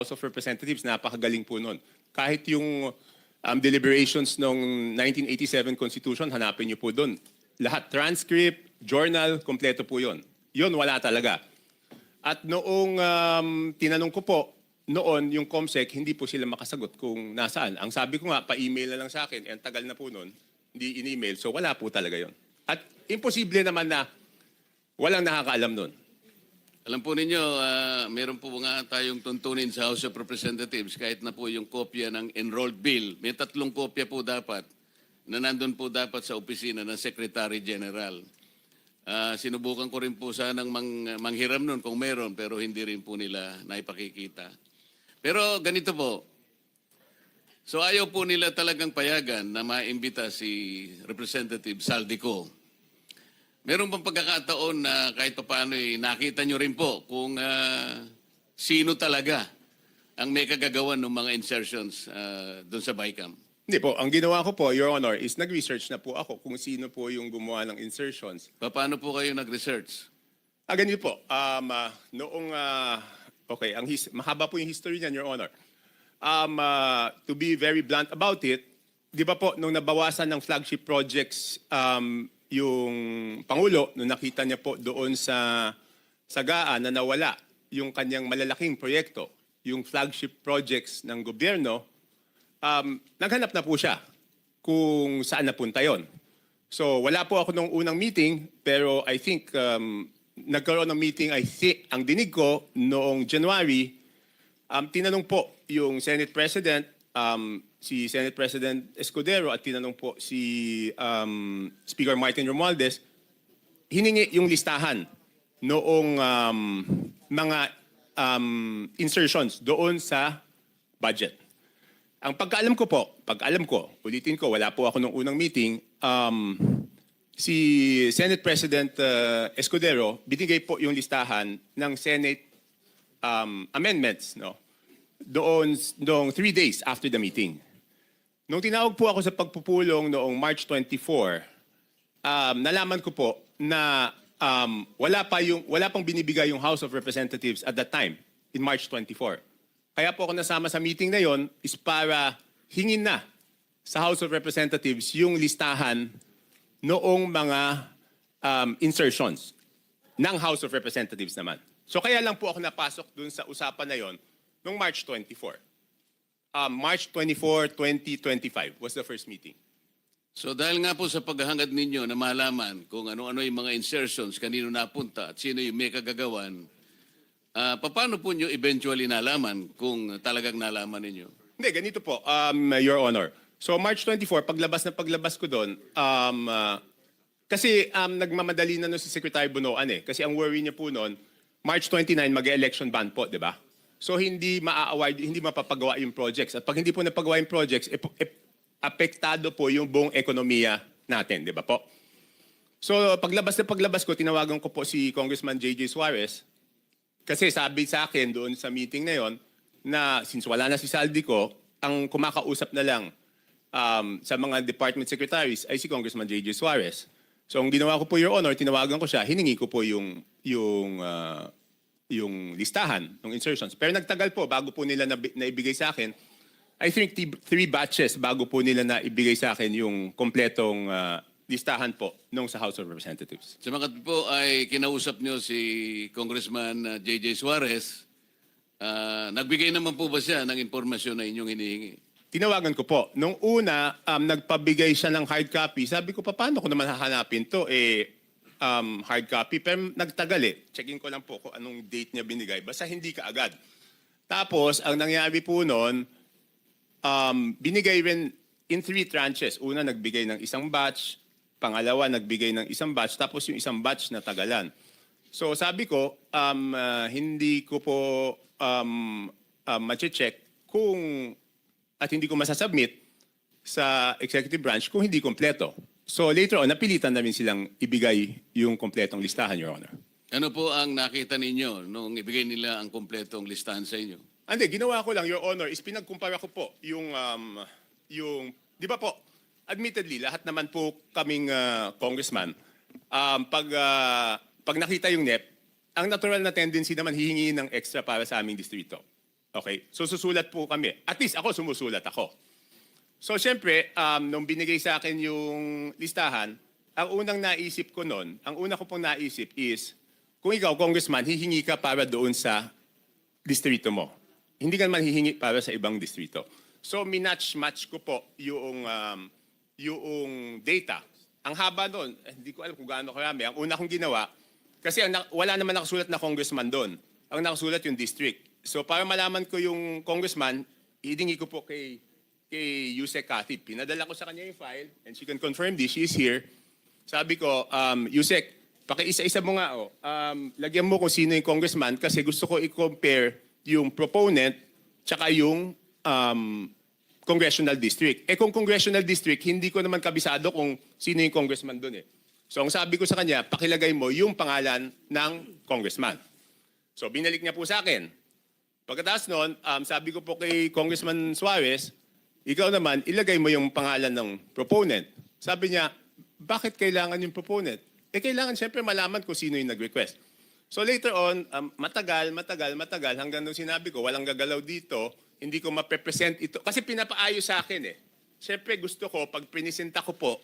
House of Representatives, napakagaling po nun. Kahit yung deliberations ng 1987 Constitution, hanapin niyo po doon. Lahat, transcript, journal, kompleto po yun. Yun, wala talaga. At noong tinanong ko po, noon yung COMSEC, hindi po sila makasagot kung nasaan. Ang sabi ko nga, pa-email na lang sa akin, ang tagal na po noon, hindi in-email, so wala po talaga yun. At imposible naman na walang nakakaalam noon. Alam po ninyo, meron po nga tayong tuntunin sa House of Representatives kahit na po yung kopya ng enrolled bill. May 3 kopya po dapat na nandun po dapat sa opisina ng Secretary General. Sinubukan ko rin po sanang manghiram nun kung meron pero hindi rin po nila naipakikita. Pero ganito po, so ayaw po nila talagang payagan na maimbita si Representative Saldico. Meron bang pagkakataon na kahit paano nakita nyo rin po kung sino talaga ang may kagagawan ng mga insertions doon sa BICAM? Hindi po, ang ginawa ko po, Your Honor, is nag-research na po ako kung sino po yung gumawa ng insertions. Paano po kayo nag-research? Ganito po, okay, mahaba po yung history niyan, Your Honor. To be very blunt about it, di ba po, nung nabawasan ng flagship projects, yung Pangulo, nung nakita niya po doon sa Sagaan na nawala yung kanyang malalaking proyekto, yung flagship projects ng gobyerno, naghanap na po siya kung saan napunta yon. So wala po ako nung unang meeting, pero I think nagkaroon ng meeting, ang dinig ko noong January, tinanong po yung Senate President, si Senate President Escudero at tinanong po si Speaker Martin Romualdez, hiningi yung listahan noong mga insertions doon sa budget. Ang pagkaalam ko, ulitin ko, wala po ako nung unang meeting, si Senate President Escudero, binigay po yung listahan ng Senate amendments, no? Doon 3 days after the meeting. Nung tinawag po ako sa pagpupulong noong March 24, nalaman ko po na wala pang binibigay yung House of Representatives at that time, in March 24. Kaya po ako nasama sa meeting na yon is para hingin na sa House of Representatives yung listahan noong mga insertions ng House of Representatives naman. So kaya lang po ako napasok dun sa usapan na yon noong March 24. March 24, 2025 was the first meeting. So dahil nga po sa paghahangad ninyo na malaman kung ano-ano yung mga insertions, kanino napunta at sino yung may kagagawan, paano po nyo eventually nalaman kung talagang nalaman ninyo? Hindi, ganito po, Your Honor. So March 24, paglabas ko doon, kasi nagmamadali na si Secretary Bunoan eh. Kasi ang worry niya po noon, March 29, mag-election ban po, di ba? So hindi maa-award, hindi mapapagawa yung projects. At pag hindi po napagawa yung projects, apektado po yung buong ekonomiya natin, di ba po? So paglabas ko, tinawagan ko po si Congressman J.J. Suarez. Kasi sabi sa akin doon sa meeting na yon na since wala na si Saldico, ang kumakausap na lang sa mga department secretaries ay si Congressman J.J. Suarez. So ang ginawa ko po, Your Honor, tinawagan ko siya, hiningi ko po yung listahan ng insertions. Pero nagtagal po bago po nila naibigay sa akin. I think 3 batches bago po nila naibigay sa akin yung kompletong listahan po nung sa House of Representatives. Sa mga po ay kinausap nyo si Congressman J.J. Suarez, nagbigay naman po ba siya ng impormasyon na inyong hinihingi? Tinawagan ko po. Nung una, nagpabigay siya ng hard copy. Sabi ko, paano ko naman hahanapin to? Hard copy. Pero nagtagal eh. Checking ko lang po kung anong date niya binigay. Basta hindi ka agad. Tapos, ang nangyari po noon, binigay rin in 3 tranches. Una, nagbigay ng isang batch. Pangalawa, nagbigay ng isang batch. Tapos yung isang batch na tagalan. So sabi ko, hindi ko po ma-check kung at hindi ko masasubmit sa executive branch kung hindi kompleto. So later on, napilitan namin silang ibigay yung kompletong listahan, Your Honor. Ano po ang nakita ninyo nung ibigay nila ang kompletong listahan sa inyo? Hindi, ginawa ko lang, Your Honor, is pinagkumpara ko po yung di ba po, admittedly, lahat naman po kaming congressman, pag nakita yung NEP, ang natural na tendency naman hihingi ng extra para sa aming distrito. Okay? So susulat po kami. At least ako sumusulat ako. So syempre, nung binigay sa akin yung listahan, ang unang naisip ko noon, ang una ko pong naisip is, kung ikaw, congressman, hihingi ka para doon sa distrito mo. Hindi ka naman hihingi para sa ibang distrito. So minatch-match ko po yung data. Ang haba doon, hindi ko alam kung gaano karami. Ang una kong ginawa, kasi wala naman nakasulat na congressman doon. Ang nakasulat yung district. So para malaman ko yung congressman, hihingi ko po kay Yusek Katib. Pinadala ko sa kanya yung file and she can confirm this. She is here. Sabi ko, Yusek, pakiisa-isa mo nga. Lagyan mo kung sino yung congressman kasi gusto ko i-compare yung proponent tsaka yung congressional district. Kung congressional district, hindi ko naman kabisado kung sino yung congressman doon eh. So ang sabi ko sa kanya, pakilagay mo yung pangalan ng congressman. So binalik niya po sa akin. Pagkatapos noon, sabi ko po kay Congressman Suarez, ikaw naman, ilagay mo yung pangalan ng proponent. Sabi niya, bakit kailangan yung proponent? Kailangan siyempre malaman kung sino yung nag-request. So later on, matagal, hanggang nung sinabi ko, walang gagalaw dito, hindi ko maprepresent ito. Kasi pinapaayos sa akin eh. Siyempre gusto ko, pag prinisenta ko po,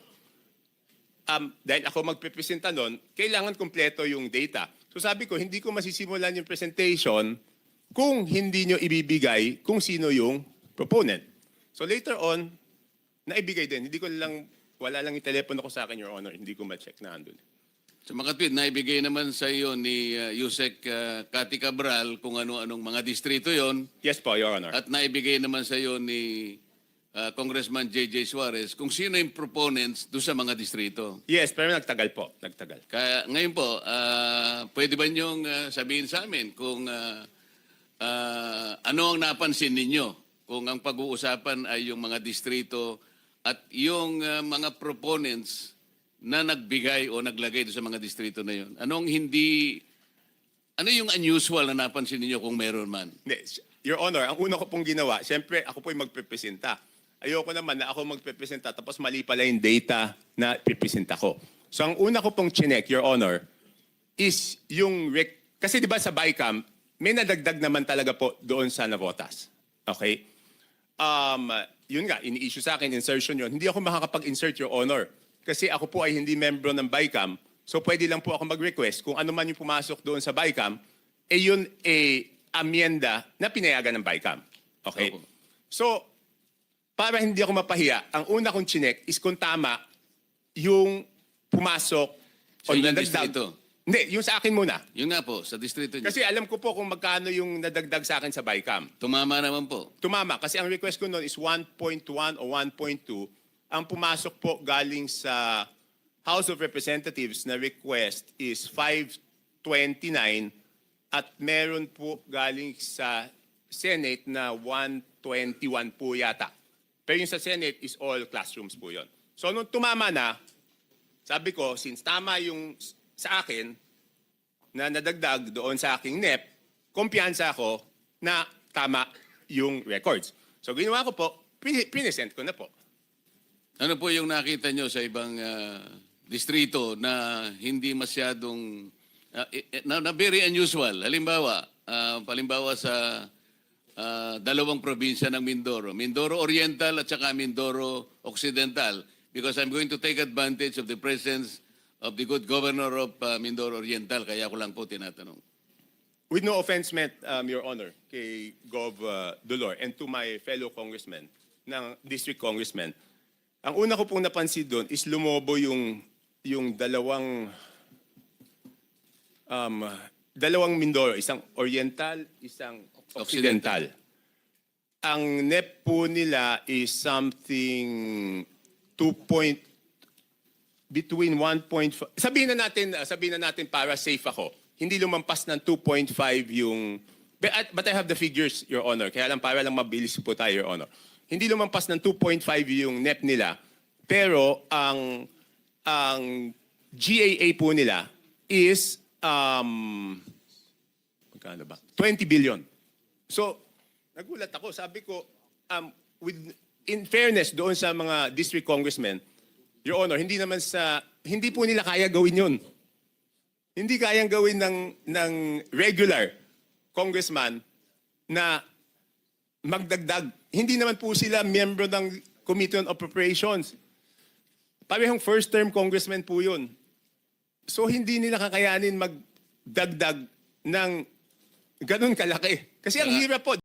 dahil ako magpipresenta nun, kailangan kumpleto yung data. So sabi ko, hindi ko masisimulan yung presentation kung hindi nyo ibibigay kung sino yung proponent. So later on, naibigay din. Hindi ko lang, wala lang yung telepono ko sa akin, Your Honor. Hindi ko ma-check na andun. Sa makatwid, naibigay naman sa iyo ni Yusek Cathy Cabral kung ano-anong mga distrito yon. Yes po, Your Honor. At naibigay naman sa iyo ni Congressman J.J. Suarez kung sino yung proponents doon sa mga distrito. Yes, pero nagtagal po. Nagtagal. Kaya ngayon po, pwede ba niyong sabihin sa amin kung ano ang napansin ninyo? Kung ang pag-uusapan ay yung mga distrito at yung mga proponents na nagbigay o naglagay doon sa mga distrito na yun. Ano yung unusual na napansin ninyo kung meron man? Hindi, Your Honor, ang una ko pong ginawa, siyempre ako po yung magpepresenta. Ayoko naman na ako magpepresenta tapos mali pala yung data na pipresenta ko. So ang una ko pong chinek, Your Honor, is yung... Kasi di ba sa BICAM, may nadagdag naman talaga po doon sa Navotas. Okay? Yun nga, ini-issue sa akin, insertion yun. Hindi ako makakapag-insert, Your Honor. Kasi ako po ay hindi membro ng BICAM. So pwede lang po ako mag-request kung ano man yung pumasok doon sa BICAM, yun amyenda na pinayagan ng BICAM. Okay? Opo. So, para hindi ako mapahiya, ang una kong chinek is kung tama yung pumasok Sa inyong nadagdag. distrito? Hindi, yung sa akin muna. Yun nga po, sa distrito niyo. Kasi alam ko po kung magkano yung nadagdag sa akin sa BICAM. Tumama naman po. Tumama, kasi ang request ko noon is 1.1 o 1.2. Ang pumasok po galing sa House of Representatives na request is 529 at meron po galing sa Senate na 121 po yata. Pero yung sa Senate is all classrooms po yon. So nung tumama na, sabi ko, since tama yung sa akin na nadagdag doon sa aking NEP, kumpiyansa ako na tama yung records. So ginawa ko po, pinisent ko na po. Ano po yung nakita nyo sa ibang distrito na hindi masyadong, na very unusual? Halimbawa, sa dalawang probinsya ng Mindoro. Mindoro Oriental at saka Mindoro Occidental. Because I'm going to take advantage of the presence of the good governor of Mindoro Oriental. Kaya ko lang po tinatanong. With no offense meant, Your Honor, kay Gov. Dolor and to my fellow congressmen, ng district congressmen, ang una ko pong napansin doon is lumobo yung dalawang Mindoro, isang Oriental, isang Occidental. Ang NEP po nila is something between 1.5, sabihin na natin para safe ako. Hindi lumampas ng 2.5 yung, but I have the figures, Your Honor, kaya lang para lang mabilis po tayo, Your Honor. Hindi lumampas ng 2.5 yung NEP nila, pero ang GAA po nila is, magkano ba? 20 billion. So, nagulat ako, sabi ko, in fairness doon sa mga district congressmen, Your Honor, hindi po nila kaya gawin yun. Hindi kayang gawin ng regular congressman na magdagdag. Hindi naman po sila miyembro ng Committee on Appropriations. Parehong first-term congressman po yun. So hindi nila kakayanin magdagdag ng ganun kalaki. Kasi ang hirap po.